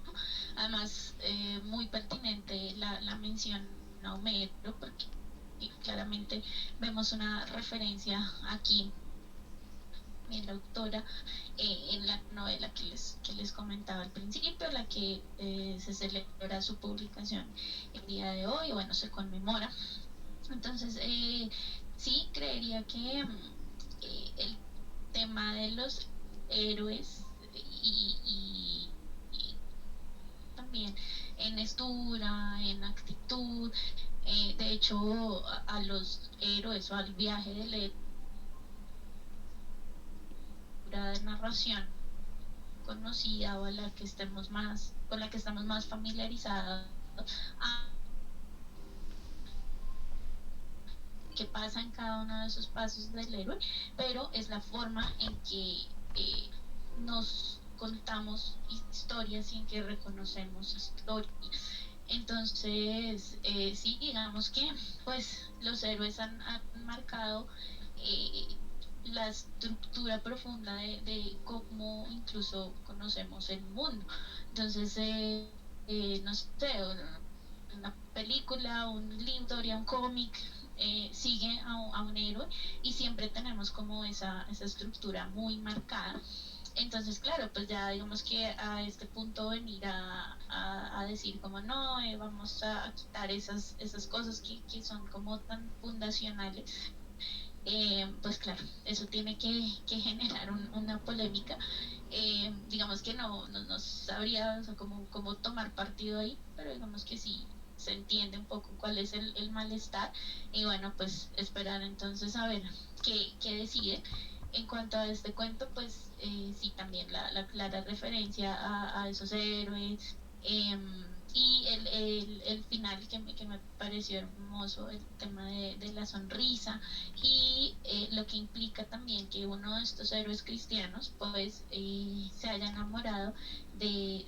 Speaker 2: Además, muy pertinente la mención a Homero, porque claramente vemos una referencia aquí en la autora, en la novela que les comentaba al principio, la que se celebra su publicación el día de hoy, bueno, se conmemora. Entonces, sí, creería que el tema de los héroes y también en estura, en actitud, de hecho, a los héroes o al viaje de la de narración conocida o a la que estemos más, con la que estamos más familiarizados, a qué pasa en cada uno de esos pasos del héroe, pero es la forma en que nos contamos historias y en que reconocemos historias. Entonces, sí, digamos que pues los héroes han marcado eh, la estructura profunda de cómo incluso conocemos el mundo. Entonces, no sé, una película, un libro, historia, un cómic, sigue a un héroe y siempre tenemos como esa estructura muy marcada. Entonces, claro, pues ya digamos que a este punto venir a decir como no, vamos a quitar esas cosas que son como tan fundacionales, pues claro, eso tiene que generar una polémica. Digamos que no sabría, o sea, cómo tomar partido ahí, pero digamos que sí se entiende un poco cuál es el malestar y bueno, pues esperar entonces a ver qué decide. En cuanto a este cuento, pues sí, también la clara referencia a esos héroes, y el final que me pareció hermoso, el tema de la sonrisa, y lo que implica también que uno de estos héroes cristianos pues se haya enamorado de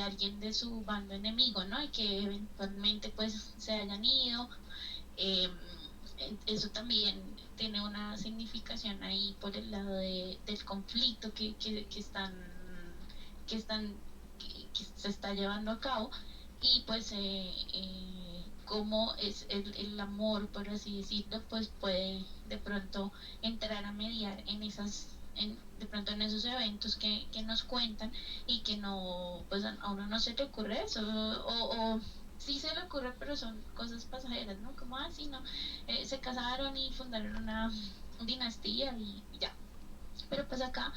Speaker 2: alguien de su bando enemigo, ¿no? Y que eventualmente pues se hayan ido. eh, Eso también tiene una significación ahí por el lado del conflicto que están que se está llevando a cabo, y pues cómo es el amor, por así decirlo, pues puede de pronto entrar a mediar en de pronto en esos eventos que nos cuentan, y que no, pues a uno no se le ocurre eso, o sí se le ocurre, pero son cosas pasajeras, ¿no? Como así, ¿no? Se casaron y fundaron una dinastía y ya. Pero pues acá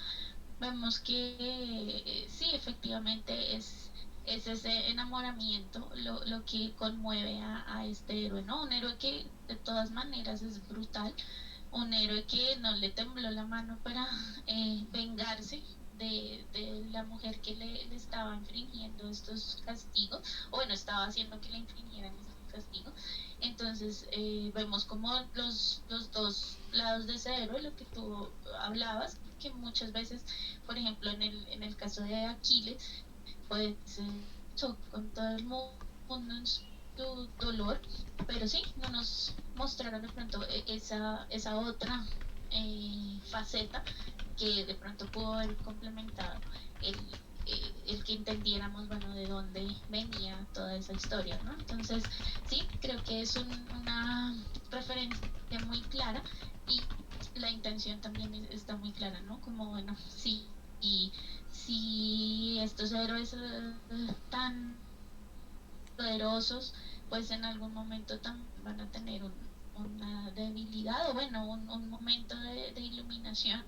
Speaker 2: vemos que sí, efectivamente es ese enamoramiento lo que conmueve a este héroe, ¿no? Un héroe que de todas maneras es brutal, un héroe que no le tembló la mano para vengarse de la mujer que le estaba infringiendo estos castigos, o bueno, estaba haciendo que le infringieran estos castigos. Entonces vemos como los dos lados de ese héroe, lo que tú hablabas, que muchas veces, por ejemplo, en el caso de Aquiles, pues con todo el mundo en su dolor, pero sí, no nos mostraron de pronto esa otra faceta que de pronto pudo haber complementado el, el que entendiéramos, bueno, de dónde venía toda esa historia, ¿no? Entonces, sí, creo que es una referencia muy clara, y la intención también está muy clara, ¿no? Como, bueno, sí, y si estos héroes tan poderosos, pues en algún momento también van a tener una debilidad, o bueno, un momento de iluminación.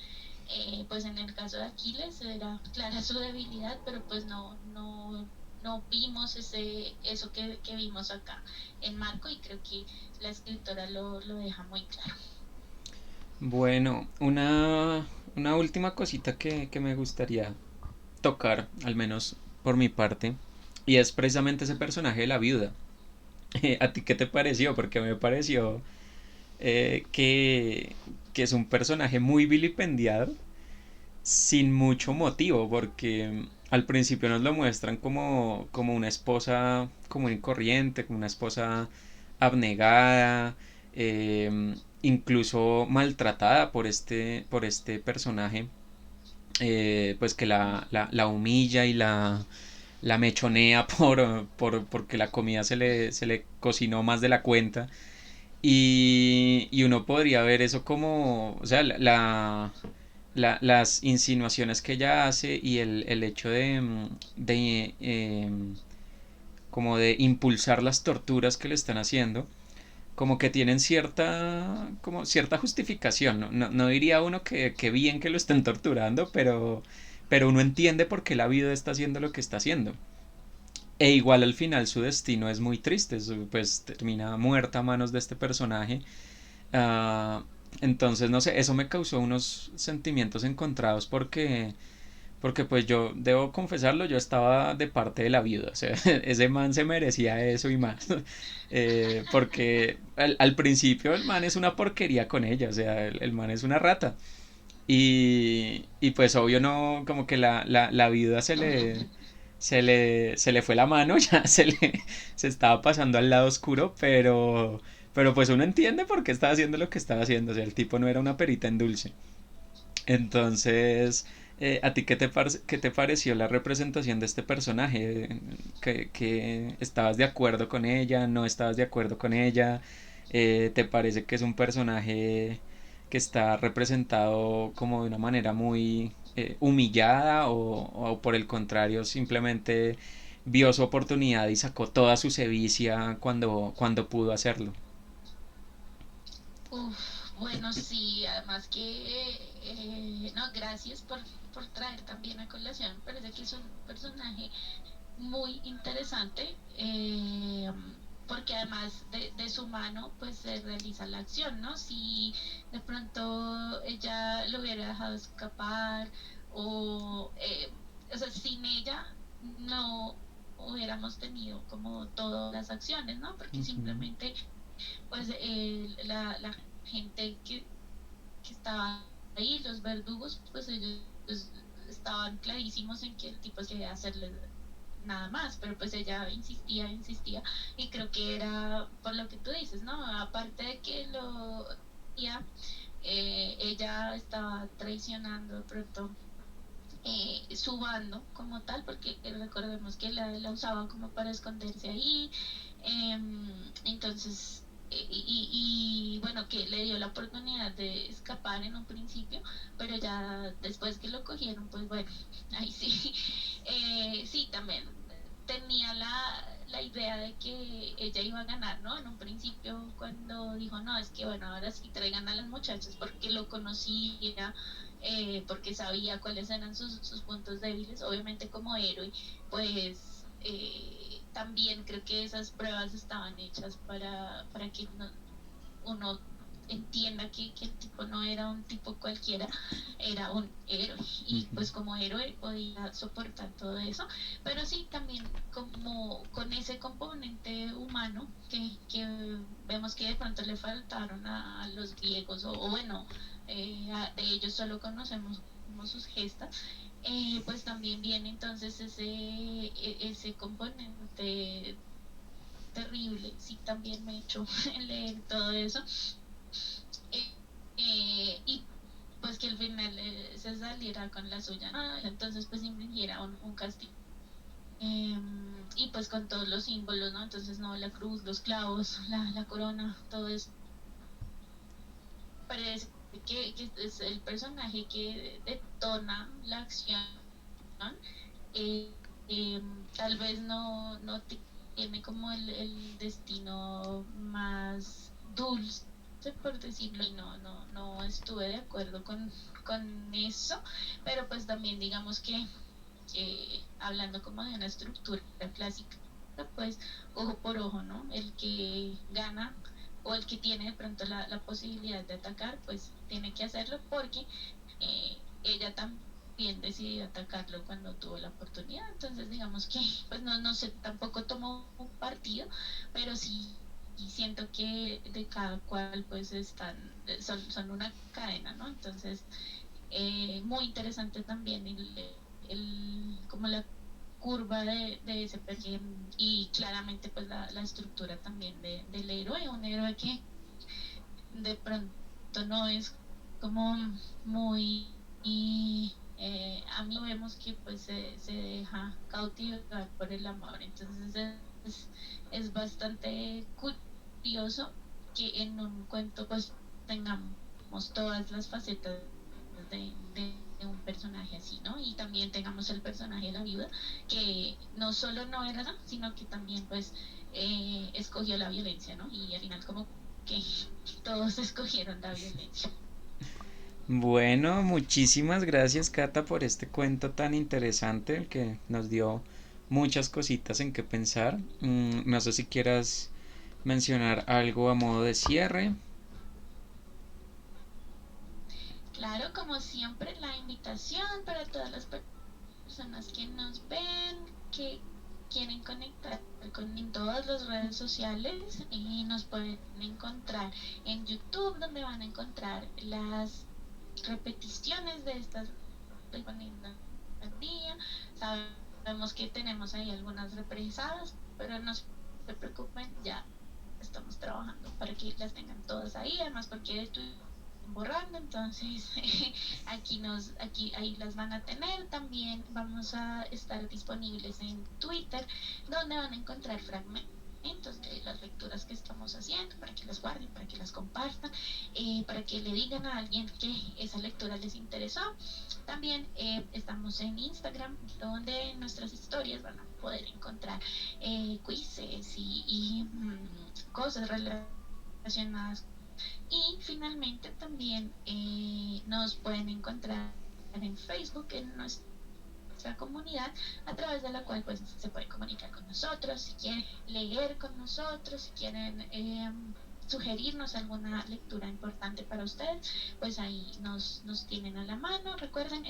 Speaker 2: Pues en el caso de Aquiles era clara su debilidad, pero pues no vimos eso que vimos acá en Marco, y creo que la escritora lo deja muy claro.
Speaker 1: Bueno, una última cosita que me gustaría tocar, al menos por mi parte, y es precisamente ese personaje de la viuda. ¿A ti qué te pareció? Porque me pareció que es un personaje muy vilipendiado sin mucho motivo, porque al principio nos lo muestran como una esposa común y corriente, como una esposa abnegada, incluso maltratada por este personaje, pues que la humilla y la mechonea porque la comida se le cocinó más de la cuenta. Y uno podría ver eso como, o sea, las insinuaciones que ella hace y el hecho como de impulsar las torturas que le están haciendo, como que tienen como cierta justificación. No diría uno que bien que lo estén torturando, pero uno entiende por qué la vida está haciendo lo que está haciendo. E igual al final su destino es muy triste, pues termina muerta a manos de este personaje. Uh, entonces, no sé, eso me causó unos sentimientos encontrados porque pues yo debo confesarlo, yo estaba de parte de la viuda, o sea, ese man se merecía eso y más, porque al principio el man es una porquería con ella, o sea, el man es una rata, y pues obvio no, como que la viuda se le fue la mano, ya se estaba pasando al lado oscuro, pero pues uno entiende por qué estaba haciendo lo que estaba haciendo, o sea, el tipo no era una perita en dulce. Entonces, ¿a ti qué te pareció la representación de este personaje? ¿Que estabas de acuerdo con ella? ¿No estabas de acuerdo con ella? ¿Te parece que es un personaje que está representado como de una manera muy humillada o por el contrario simplemente vio su oportunidad y sacó toda su sevicia cuando pudo hacerlo?
Speaker 2: Uf, bueno, sí, además que, no, gracias por traer también a colación, parece que es un personaje muy interesante. porque además de su mano pues se realiza la acción, ¿no? Si de pronto ella lo hubiera dejado escapar o sea, sin ella no hubiéramos tenido como todas las acciones, ¿no? Porque
Speaker 1: Ujú,
Speaker 2: simplemente pues la gente que estaba ahí, los verdugos, pues ellos estaban clarísimos en que el tipo quería hacerle nada más, pero pues ella insistía, insistía, y creo que era por lo que tú dices, ¿no? Aparte de que lo ya, ella estaba traicionando de pronto su bando como tal, porque recordemos que la usaban como para esconderse ahí, entonces, bueno, que le dio la oportunidad de escapar en un principio, pero ya después que lo cogieron, pues bueno, ahí sí, sí, también tenía la idea de que ella iba a ganar, ¿no? En un principio cuando dijo, no, es que bueno, ahora sí traigan a las muchachas porque lo conocía, porque sabía cuáles eran sus puntos débiles, obviamente como héroe, pues también creo que esas pruebas estaban hechas para que uno entienda que el tipo no era un tipo cualquiera, era un héroe y
Speaker 1: ujú.
Speaker 2: pues como héroe podía soportar todo eso, pero sí también como con ese componente humano que vemos que de pronto le faltaron a los griegos o bueno, de ellos solo conocemos como sus gestas, pues también viene entonces ese componente terrible, sí también me he hecho leer todo eso, eh, y pues que al final se saliera con la suya, ¿no? Entonces pues infringiera un castigo. Y pues con todos los símbolos, ¿no? Entonces, no, la cruz, los clavos, la corona, todo eso. Parece que es el personaje que detona la acción. eh, Tal vez no tiene como el destino más dulce, por decirlo, y no estuve de acuerdo con eso, pero pues también digamos que hablando como de una estructura clásica, pues ojo por ojo, ¿no? El que gana o el que tiene de pronto la posibilidad de atacar, pues tiene que hacerlo porque ella también decidió atacarlo cuando tuvo la oportunidad. Entonces, digamos que, pues no sé, tampoco tomó un partido, pero sí y siento que de cada cual pues son una cadena, ¿no? Entonces, muy interesante también como la curva de ese personaje y claramente pues la estructura también del héroe, un héroe que de pronto no es como muy a mí vemos que pues se deja cautivar por el amor, entonces es bastante curioso que en un cuento pues tengamos todas las facetas de un personaje así, ¿no? Y también tengamos el personaje de la viuda, que no solo no era, sino que también pues escogió la violencia, ¿no? Y al final como que todos escogieron la violencia.
Speaker 1: Bueno, muchísimas gracias Cata por este cuento tan interesante el que nos dio muchas cositas en qué pensar. No sé si quieras mencionar algo a modo de cierre.
Speaker 2: Claro, como siempre, la invitación para todas las personas que nos ven, que quieren conectar con en todas las redes sociales y nos pueden encontrar en YouTube, donde van a encontrar las repeticiones de estas poniendo al día. Sabemos que tenemos ahí algunas represadas, pero no se preocupen, ya estamos trabajando para que las tengan todas ahí, además porque estuvimos borrando, entonces aquí ahí las van a tener. También vamos a estar disponibles en Twitter, donde van a encontrar fragmentos de las lecturas que estamos haciendo, para que las guarden, para que las compartan, para que le digan a alguien que esa lectura les interesó. También estamos en Instagram, donde en nuestras historias van a poder encontrar quizzes cosas relacionadas. Y finalmente también nos pueden encontrar en Facebook, en nuestra nuestra comunidad, a través de la cual pues se pueden comunicar con nosotros, si quieren leer con nosotros, si quieren sugerirnos alguna lectura importante para ustedes, pues ahí nos tienen a la mano. Recuerden,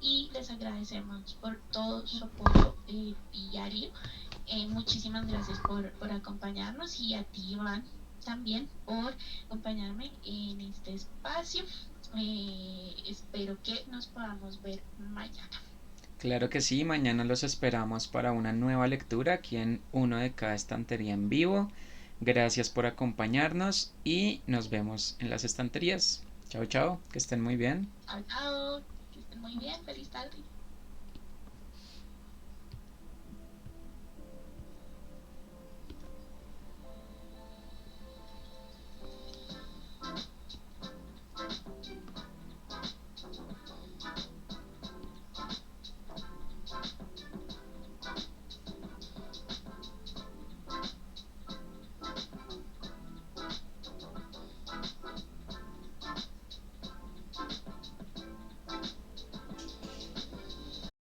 Speaker 2: y les agradecemos por todo su apoyo diario. Muchísimas gracias por acompañarnos, y a ti, Iván, también por acompañarme en este espacio. Espero que nos podamos ver mañana.
Speaker 1: Claro que sí, mañana los esperamos para una nueva lectura aquí en Uno de cada estantería en vivo. Gracias por acompañarnos y nos vemos en las estanterías. Chao, chao, que estén muy bien.
Speaker 2: Chao, chao, que estén muy bien, feliz tarde.